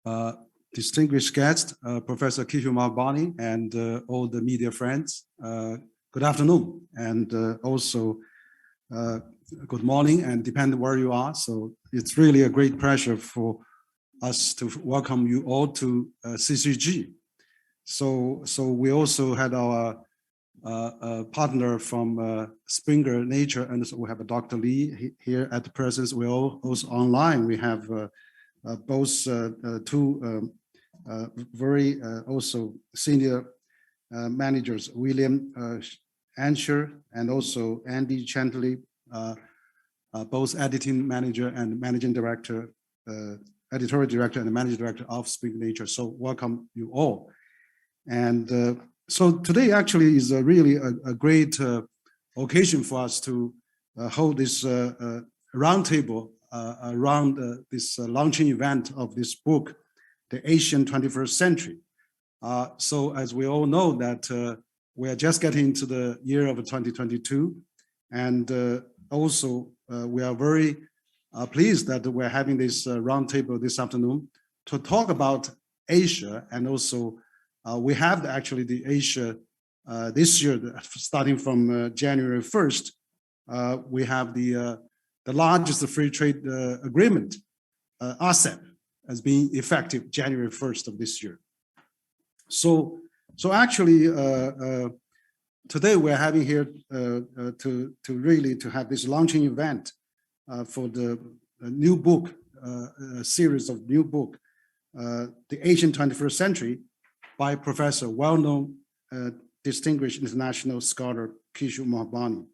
uh, distinguished guest, Professor Kishore Mahbubani, and all the media friends. Good afternoon, and also good morning, and depending where you are. So it's really a great pleasure for us to welcome you all to CCG. So we also had our partner from Springer Nature, and so we have Dr. Lee here at the presence. We're also online. We have both two very also senior managers, William Ansher and also Andy Chantley, both editing manager and managing director, editorial director and managing director of Springer Nature. So welcome you all. And so today actually is really a great occasion for us to hold this roundtable around this launching event of this book, The Asian 21st Century. So as we all know that we are just getting into the year of 2022, and also we are very pleased that we're having this roundtable this afternoon to talk about Asia, and also we have actually the Asia this year, starting from January 1st, we have the largest free trade agreement, RCEP, as being effective January 1st of this year. So actually, today we're having here to really have this launching event for the new book, series of new book, The Asian 21st Century, by Professor, well-known, distinguished international scholar Kishore Mahbubani.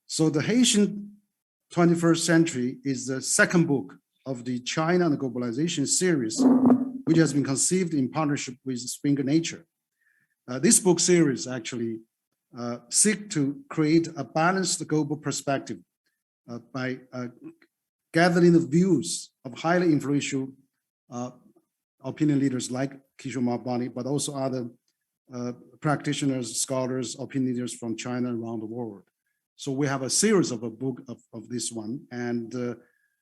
So the Asian 21st Century is the second book of the China and Globalization series, which has been conceived in partnership with Springer Nature. This book series actually seek to create a balanced global perspective by gathering the views of highly influential opinion leaders like Kishore Mahbubani, but also other practitioners, scholars, opinion leaders from China and around the world. So we have a series of a book of this one, and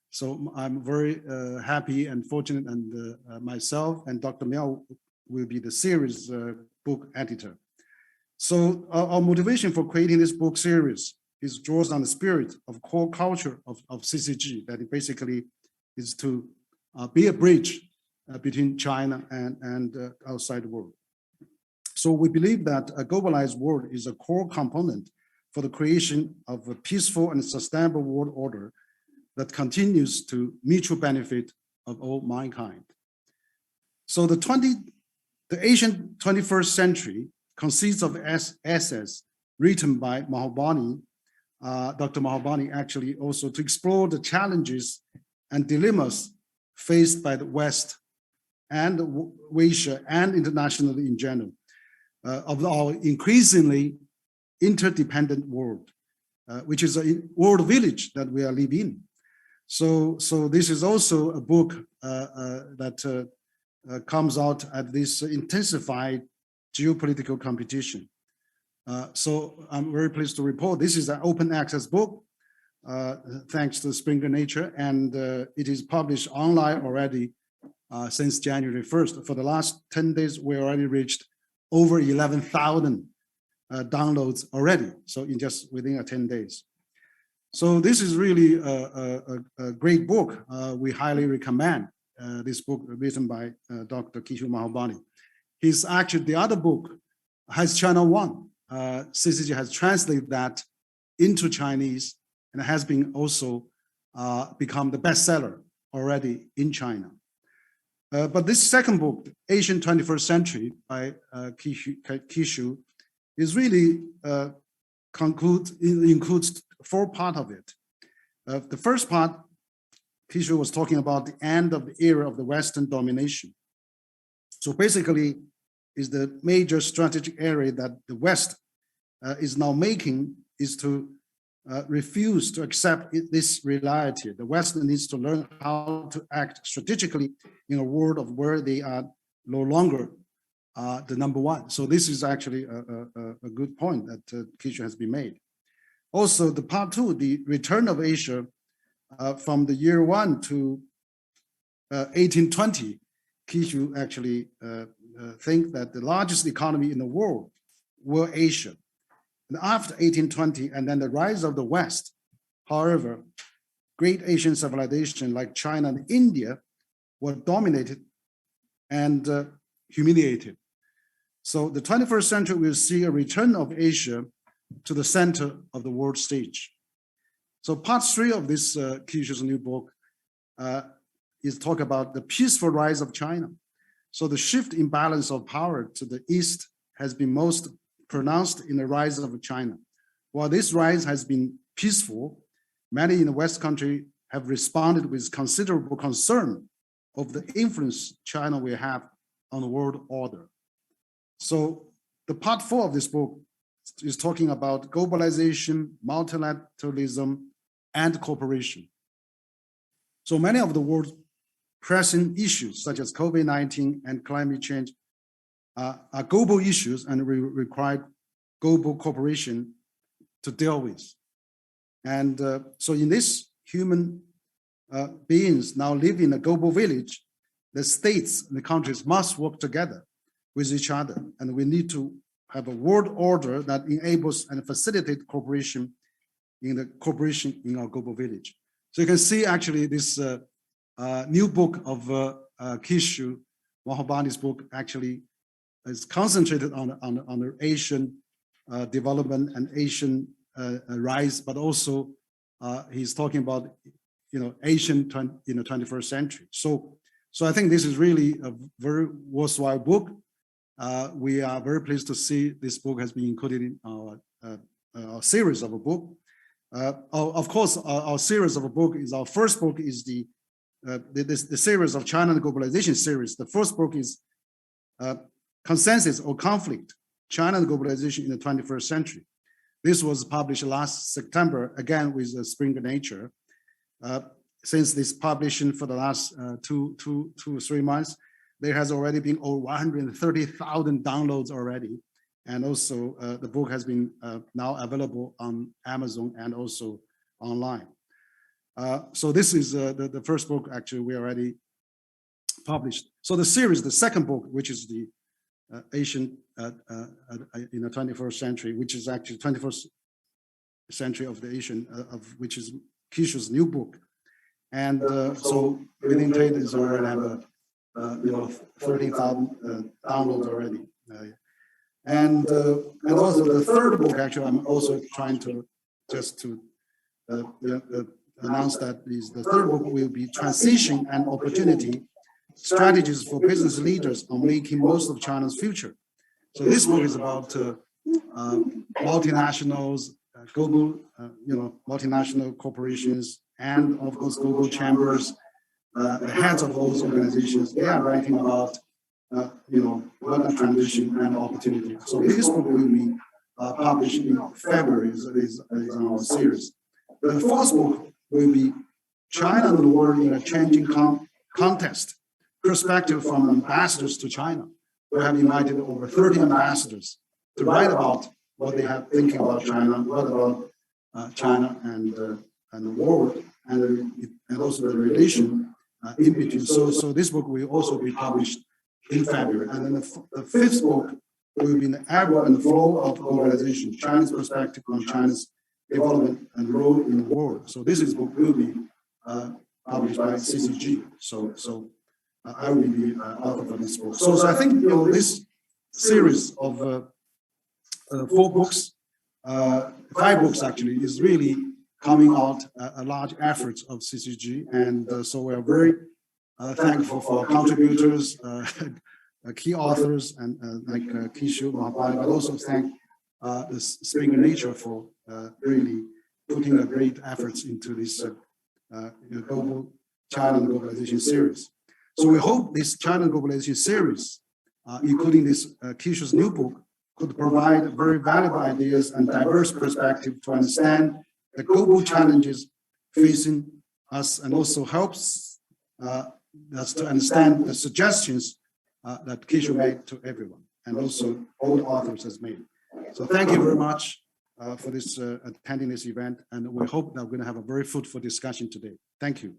so I'm very happy and fortunate, and myself and Dr. Miao will be the series book editor. So our motivation for creating this book series is draws on the spirit of core culture of CCG, that it basically is to be a bridge between China and outside the world. So we believe that a globalized world is a core component for the creation of a peaceful and sustainable world order that continues to mutual benefit of all mankind. So the Asian 21st Century consists of essays written by Mahbubani, Dr. Mahbubani, actually also to explore the challenges and dilemmas faced by the West and Asia and internationally in general of our increasingly interdependent world, which is a world village that we are living in. So this is also a book that comes out at this intensified geopolitical competition. So I'm very pleased to report this is an open access book, thanks to Springer Nature, and it is published online already since January 1st. For the last 10 days, we already reached over 11,000 downloads already, so in just within 10 days. So this is really a great book. We highly recommend this book written by Dr. Kishore Mahbubani. He's actually, the other book has China Wang. CCG has translated that into Chinese and has been also become the bestseller already in China. But this second book, Asian 21st Century by Kishore, is really includes four parts of it. The first part, Kishore was talking about the end of the era of the Western domination. So basically, is the major strategic area that the West is now making is to refuse to accept this reality. The West needs to learn how to act strategically in a world of where they are no longer the number one. So this is actually a good point that Kishore has been made. Also, the part two, the return of Asia from the year one to 1820, Kishore actually think that the largest economy in the world were Asia. And after 1820 and then the rise of the West, however, great Asian civilization like China and India were dominated and humiliated. So the 21st century will see a return of Asia to the center of the world stage. So part 3 of this Kishore's new book is talk about the peaceful rise of China. So the shift in balance of power to the East has been most pronounced in the rise of China. While this rise has been peaceful, many in the West country have responded with considerable concern of the influence China will have on the world order. So the part 4 of this book is talking about globalization, multilateralism, and cooperation. So many of the world's pressing issues, such as COVID-19 and climate change, are global issues and require global cooperation to deal with. And so in this, human beings now live in a global village. The states and the countries must work together with each other, and we need to have a world order that enables and facilitates cooperation in our global village. So you can see actually this new book of Kishore Mahbubani's book actually is concentrated on the Asian development and Asian rise, but also he's talking about Asian in the 21st century. So I think this is really a very worthwhile book. We are very pleased to see this book has been included in our series of a book. Of course, our series of a book is our first book is the series of China and Globalization series. The first book is Consensus or Conflict, China and Globalization in the 21st Century. This was published last September, again with Springer Nature. Since this publishing for the last 2 or 3 months, there has already been over 130,000 downloads already. And also the book has been now available on Amazon and also online. So this is the first book actually we already published. So the series, the second book, which is the Asian in the 21st century, which is actually 21st century of the Asian, which is Kishore's new book. And so within 10 days already have 30,000 downloads already. And also the third book, actually, I'm also trying to announce that the third book will be Transition and Opportunity, Strategies for Business Leaders on Making Most of China's Future. So this book is about multinationals, global, multinational corporations, and of course, global chambers, the heads of those organizations. They are writing about what a transition and opportunity. So this book will be published in February is our series. The fourth book will be China and the World in a Changing Context, Perspective from Ambassadors to China. We have invited over 30 ambassadors to write about what they have thinking about China, what about China and the world, and also the relation in between. So this book will also be published in February. And then the fifth book will be the Ebb and the Flow of Globalization, China's Perspective on China's Development and Role in the World. So this book will be published by CCG. So I will be author for this book. So I think this series of 4 books, 5 books actually, is really coming out a large effort of CCG. And so we are very thankful for our contributors, key authors, and like Kishore Mahbubani, but also thank the Springer Nature for really putting a great efforts into this global China and Globalization series. So we hope this China and Globalization series, including this Kishore's new book, could provide very valuable ideas and diverse perspective to understand the global challenges facing us, and also helps us to understand the suggestions that Kishore made to everyone, and also all the authors has made. So thank you very much for this attending this event, and we hope that we're going to have a very fruitful discussion today. Thank you.